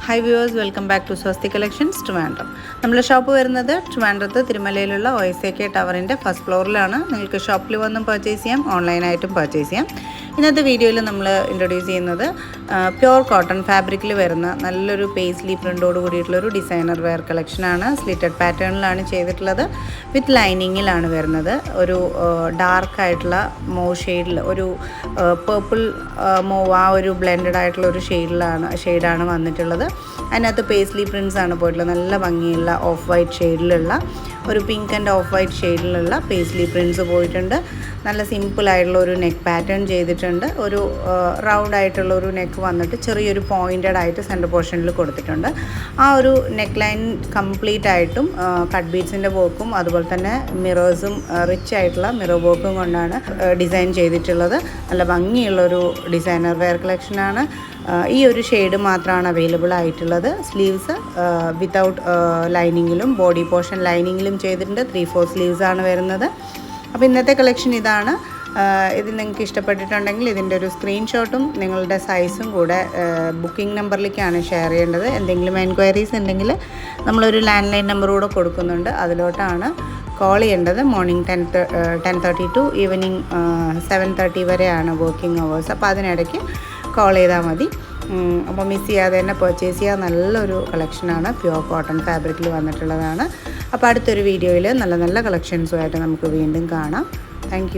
Hi viewers, welcome back to Swasti Collections, Trivandrum. നമ്മുടെ shop വരുന്നത് ട്രിവാൻഡ്രത്ത് തിരുമലയിലുള്ള OSAK ടവറിൻ്റെ ഫസ്റ്റ് ഫ്ലോറിലാണ്. നിങ്ങൾക്ക് ഷോപ്പിൽ വന്നും പർച്ചേസ് ചെയ്യാം, ഓൺലൈനായിട്ടും പർച്ചേസ് ചെയ്യാം. ഇന്നത്തെ വീഡിയോയിൽ നമ്മൾ ഇൻട്രൊഡ്യൂസ് ചെയ്യുന്നത് പ്യുവർ കോട്ടൺ ഫാബ്രിക്കിൽ വരുന്ന നല്ലൊരു പേസ്ലി പ്രിൻ്റോട് കൂടിയിട്ടുള്ളൊരു ഡിസൈനർ വെയർ കളക്ഷനാണ്. സ്ലിറ്റഡ് പാറ്റേണിലാണ് ചെയ്തിട്ടുള്ളത്, വിത്ത് ലൈനിങ്ങിലാണ് വരുന്നത്. ഒരു ഡാർക്കായിട്ടുള്ള മോവ് ഷെയ്ഡിൽ ഒരു പേർപ്പിൾ മോവ് ആ ഒരു ബ്ലെൻഡഡ് ആയിട്ടുള്ള ഒരു ഷെയ്ഡാണ് വന്നിട്ടുള്ളത്. അതിനകത്ത് പേസ്ലി പ്രിൻറ്റ്സ് ആണ് പോയിട്ടുള്ളത്. നല്ല ഭംഗിയുള്ള ഓഫ് വൈറ്റ് ഷെയ്ഡിലുള്ള ഒരു പിങ്ക് ആൻഡ് ഓഫ് വൈറ്റ് ഷെയ്ഡിലുള്ള പേസ്ലി പ്രിൻറ്റ്സ് പോയിട്ടുണ്ട്. നല്ല സിമ്പിളായിട്ടുള്ള ഒരു നെക്ക് പാറ്റേൺ ചെയ്തിട്ടുണ്ട്. ഒരു റൗണ്ട് ആയിട്ടുള്ള ഒരു നെക്ക് വന്നിട്ട് ചെറിയൊരു പോയിൻറ്റഡ് ആയിട്ട് സെൻറ്റർ പോർഷനിൽ കൊടുത്തിട്ടുണ്ട്. ആ ഒരു നെക്ക് ലൈൻ കംപ്ലീറ്റ് ആയിട്ടും കട്ട് ബീഡ്സിൻ്റെ വർക്കും അതുപോലെ തന്നെ മിറേഴ്സും റിച്ച് ആയിട്ടുള്ള മിറർ വർക്കും കൊണ്ടാണ് ഡിസൈൻ ചെയ്തിട്ടുള്ളത്. നല്ല ഭംഗിയുള്ളൊരു ഡിസൈനർ വെയർ കളക്ഷനാണ്. ഈ ഒരു ഷെയ്ഡ് മാത്രമാണ് അവൈലബിൾ ആയിട്ടുള്ളത്. സ്ലീവ്സ് വിത്തൗട്ട് ലൈനിങ്ങിലും ബോഡി പോർഷൻ ലൈനിങ്ങിലും ചെയ്തിട്ടുണ്ട്. 3/4 സ്ലീവ്സ് ആണ് വരുന്നത്. അപ്പോൾ ഇന്നത്തെ കളക്ഷൻ ഇതാണ്. ഇത് നിങ്ങൾക്ക് ഇഷ്ടപ്പെട്ടിട്ടുണ്ടെങ്കിൽ ഇതിൻ്റെ ഒരു സ്ക്രീൻഷോട്ടും നിങ്ങളുടെ സൈസും കൂടെ ബുക്കിംഗ് നമ്പറിലേക്കാണ് ഷെയർ ചെയ്യേണ്ടത്. എന്തെങ്കിലും എൻക്വയറീസ് ഉണ്ടെങ്കിൽ നമ്മളൊരു ലാൻഡ് ലൈൻ നമ്പർ കൂടെ കൊടുക്കുന്നുണ്ട്, അതിലോട്ടാണ് കോൾ ചെയ്യേണ്ടത്. മോർണിംഗ് 10:30 ടു ഈവനിങ് 7:30 വരെയാണ് വർക്കിംഗ് അവേഴ്സ്. അപ്പോൾ അതിനിടയ്ക്ക് കോൾ ചെയ്താൽ മതി. അപ്പോൾ മിസ് ചെയ്യാതെ തന്നെ പർച്ചേസ് ചെയ്യാൻ നല്ലൊരു കളക്ഷനാണ്. പ്യുവർ കോട്ടൺ ഫാബ്രിക്കിൽ വന്നിട്ടുള്ളതാണ്. അപ്പോൾ അടുത്തൊരു വീഡിയോയിൽ നല്ല നല്ല കളക്ഷൻസുമായിട്ട് നമുക്ക് വീണ്ടും കാണാം. താങ്ക്